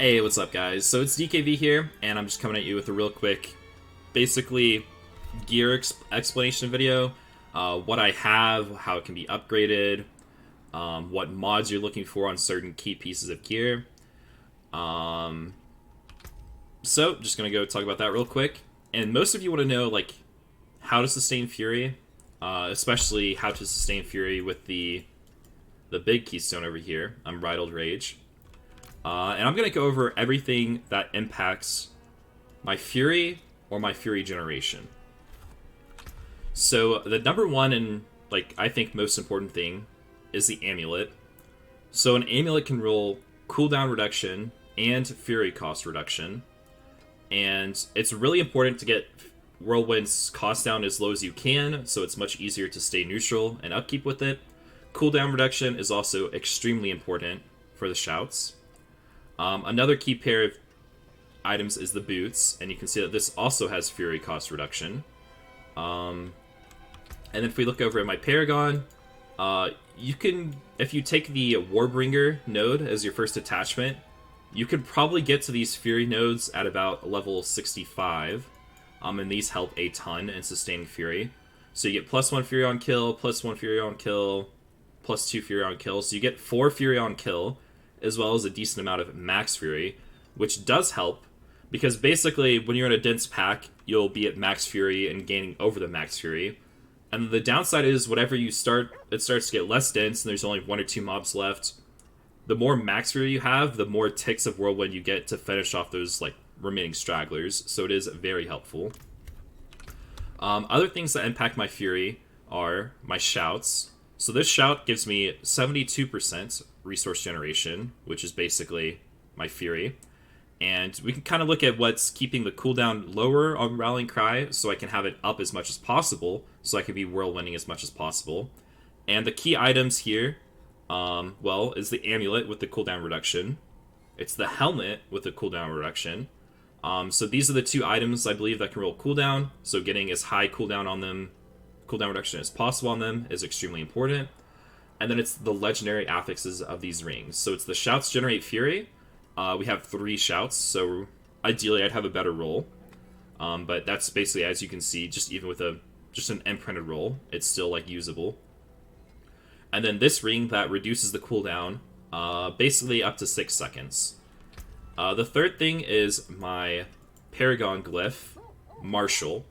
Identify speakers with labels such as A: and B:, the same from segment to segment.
A: Hey, what's up, guys? So it's DKV here, and I'm just coming at you with a real quick, basically, gear explanation video. What I have, how it can be upgraded, what mods you're looking for on certain key pieces of gear. Um, so, just gonna go talk about that real quick. And most of you want to know, like, how to sustain Fury, especially how to sustain Fury with the big keystone over here, Unbridled Rage. And I'm going to go over everything that impacts my Fury or my Fury generation. So the number one and, like, I think most important thing is the amulet. So an amulet can roll cooldown reduction and Fury cost reduction. And it's really important to get Whirlwind's cost down as low as you can, so it's much easier to stay neutral and upkeep with it. Cooldown reduction is also extremely important for the shouts. Another key pair of items is the boots, and you can see that this also has Fury cost reduction. And then if we look over at my paragon, you can, if you take the Warbringer node as your first attachment, you can probably get to these Fury nodes at about level 65, and these help a ton in sustaining Fury. So you get +1 Fury on kill, +1 Fury on kill, +2 Fury on kill, so you get 4 Fury on kill, as well as a decent amount of max Fury, which does help, because basically when you're in a dense pack, you'll be at max Fury and gaining over the max Fury. And the downside is whatever you start, it starts to get less dense, and there's only 1 or 2 mobs left. The more max Fury you have, the more ticks of Whirlwind you get to finish off those like remaining stragglers, so it is very helpful. Other things that impact my Fury are my shouts. So this shout gives me 72% resource generation, which is basically my Fury. And we can kind of look at what's keeping the cooldown lower on Rallying Cry, so I can have it up as much as possible, so I can be whirlwinding as much as possible. And the key items here, well, is the amulet with the cooldown reduction. It's the helmet with the cooldown reduction. So these are the two items, I believe, that can roll cooldown, so getting as high cooldown on them, cooldown reduction as possible on them is extremely important. And then it's the legendary affixes of these rings. So it's the shouts generate Fury. We have 3 shouts, so ideally I'd have a better roll. But that's basically, as you can see, just even with just an imprinted roll, it's still like usable. And then this ring that reduces the cooldown, basically up to 6 seconds. The third thing is my paragon glyph, Marshall.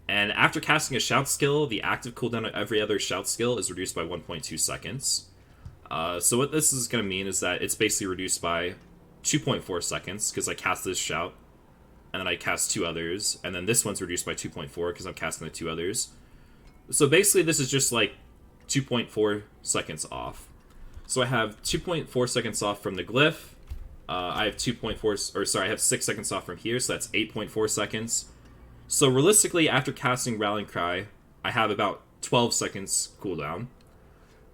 A: And after casting a shout skill, the active cooldown of every other shout skill is reduced by 1.2 seconds. So what this is going to mean is that it's basically reduced by 2.4 seconds, because I cast this shout, and then I cast 2 others, and then this one's reduced by 2.4 because I'm casting the 2 others. So basically this is just like 2.4 seconds off. So I have 2.4 seconds off from the glyph, I have 6 seconds off from here, so that's 8.4 seconds. So realistically, after casting Rallying Cry, I have about 12 seconds cooldown.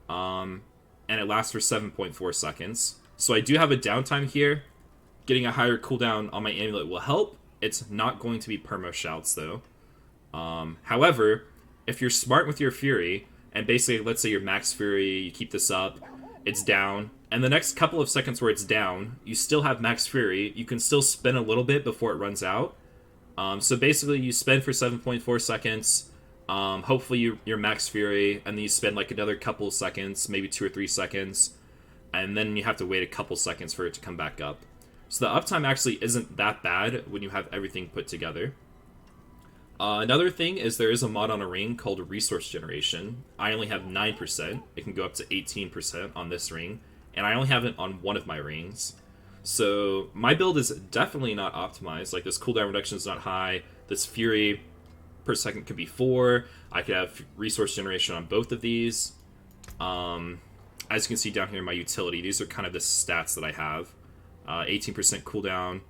A: And it lasts for 7.4 seconds. So I do have a downtime here. Getting a higher cooldown on my amulet will help. It's not going to be perma shouts though. However, if you're smart with your Fury, and basically let's say your max Fury, you keep this up, it's down, and the next couple of seconds where it's down, you still have max Fury, you can still spin a little bit before it runs out. So basically you spend for 7.4 seconds, hopefully you're max Fury, and then you spend like another couple of seconds, maybe 2 or 3 seconds, and then you have to wait a couple seconds for it to come back up. So the uptime actually isn't that bad when you have everything put together. Another thing is there is a mod on a ring called Resource Generation. I only have 9%, it can go up to 18% on this ring, and I only have it on one of my rings. So my build is definitely not optimized. Like, this cooldown reduction is not high. This Fury per second could be 4. I could have resource generation on both of these. As you can see down here in my utility, these are kind of the stats that I have. 18% cooldown,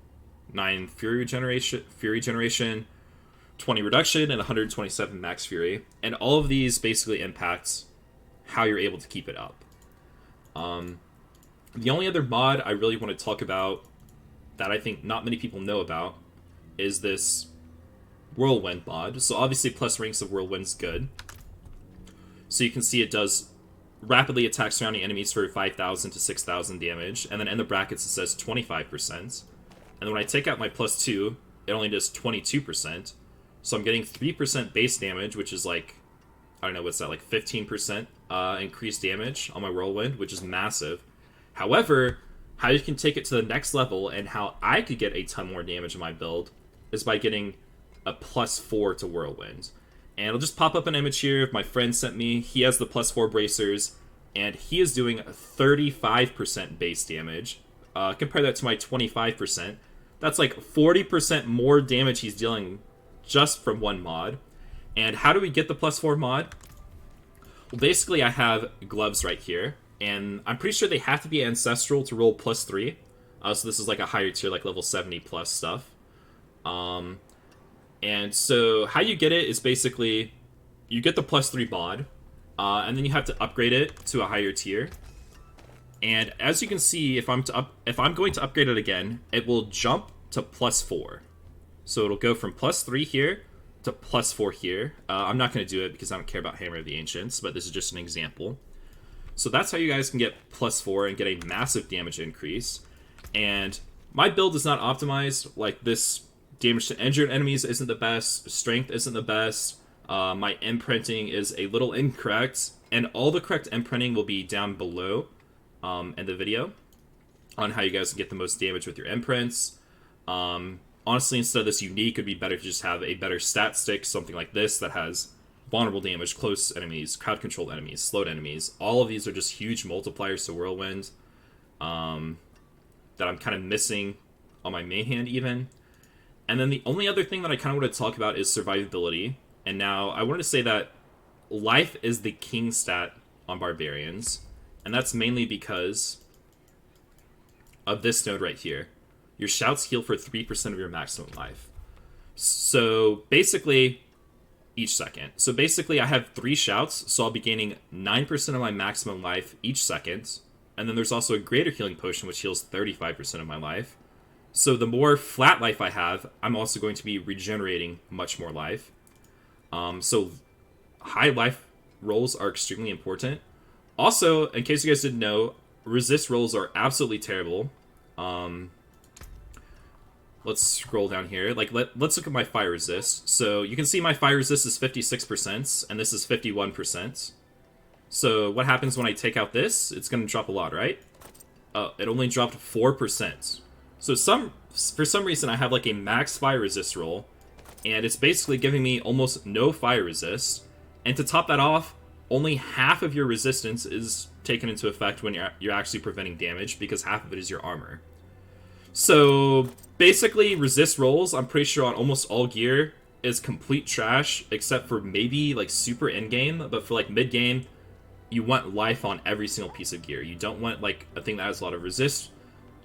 A: 9 Fury generation, 20 reduction, and 127 max Fury. And all of these basically impact how you're able to keep it up. The only other mod I really want to talk about that I think not many people know about is this Whirlwind mod. So obviously plus ranks of Whirlwind's good. So you can see it does rapidly attack surrounding enemies for 5,000 to 6,000 damage, and then in the brackets it says 25%. And then when I take out my +2, it only does 22%. So I'm getting 3% base damage, which is like, I don't know, what's that, like 15% increased damage on my Whirlwind, which is massive. However, how you can take it to the next level and how I could get a ton more damage in my build is by getting a +4 to Whirlwind. And it'll just pop up an image here. My friend sent me. He has the +4 bracers, and he is doing 35% base damage. Compare that to my 25%. That's like 40% more damage he's dealing just from one mod. And how do we get the +4 mod? Well, basically, I have gloves right here, and I'm pretty sure they have to be ancestral to roll +3. So this is like a higher tier, like level 70 plus stuff. And so how you get it is basically you get the +3 mod, and then you have to upgrade it to a higher tier. And as you can see, if I'm going to upgrade it again, it will jump to +4. So it'll go from +3 here to +4 here. I'm not going to do it because I don't care about Hammer of the Ancients, but this is just an example. So that's how you guys can get +4 and get a massive damage increase. And my build is not optimized. Like, this damage to injured enemies isn't the best, strength isn't the best, my imprinting is a little incorrect, and all the correct imprinting will be down below in the video on how you guys can get the most damage with your imprints. Honestly, instead of this unique, it would be better to just have a better stat stick, something like this, that has vulnerable damage, close enemies, crowd-controlled enemies, slowed enemies. All of these are just huge multipliers to Whirlwind that I'm kind of missing on my main hand even. And then the only other thing that I kind of want to talk about is survivability. And now I wanted to say that life is the king stat on Barbarians. And that's mainly because of this node right here. Your shouts heal for 3% of your maximum life. So basically, each second. So basically I have 3 shouts, so I'll be gaining 9% of my maximum life each second. And then there's also a greater healing potion, which heals 35% of my life. So the more flat life I have, I'm also going to be regenerating much more life. So high life rolls are extremely important. Also, in case you guys didn't know, resist rolls are absolutely terrible. Let's scroll down here. Like, let's look at my fire resist. So you can see my fire resist is 56%, and this is 51%. So what happens when I take out this? It's going to drop a lot, right? It only dropped 4%. So for some reason I have like a max fire resist roll, and it's basically giving me almost no fire resist. And to top that off, only half of your resistance is taken into effect when you're actually preventing damage, because half of it is your armor. So basically, resist rolls, I'm pretty sure on almost all gear, is complete trash, except for maybe like super in-game. But for like mid-game, you want life on every single piece of gear. You don't want like a thing that has a lot of resist.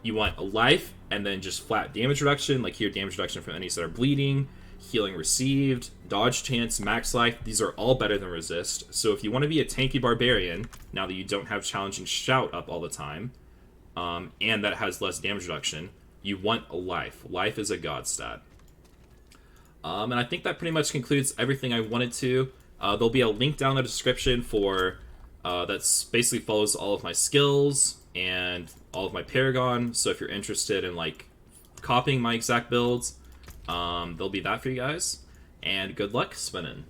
A: You want a life, and then just flat damage reduction, like here, damage reduction from enemies that are bleeding, healing received, dodge chance, max life. These are all better than resist. So if you want to be a tanky barbarian, now that you don't have challenging shout up all the time, and that has less damage reduction, you want a life. Life is a god stat. And I think that pretty much concludes everything I wanted to. There'll be a link down in the description for that's basically follows all of my skills and all of my paragon. So if you're interested in like copying my exact builds, there'll be that for you guys. And good luck spinning.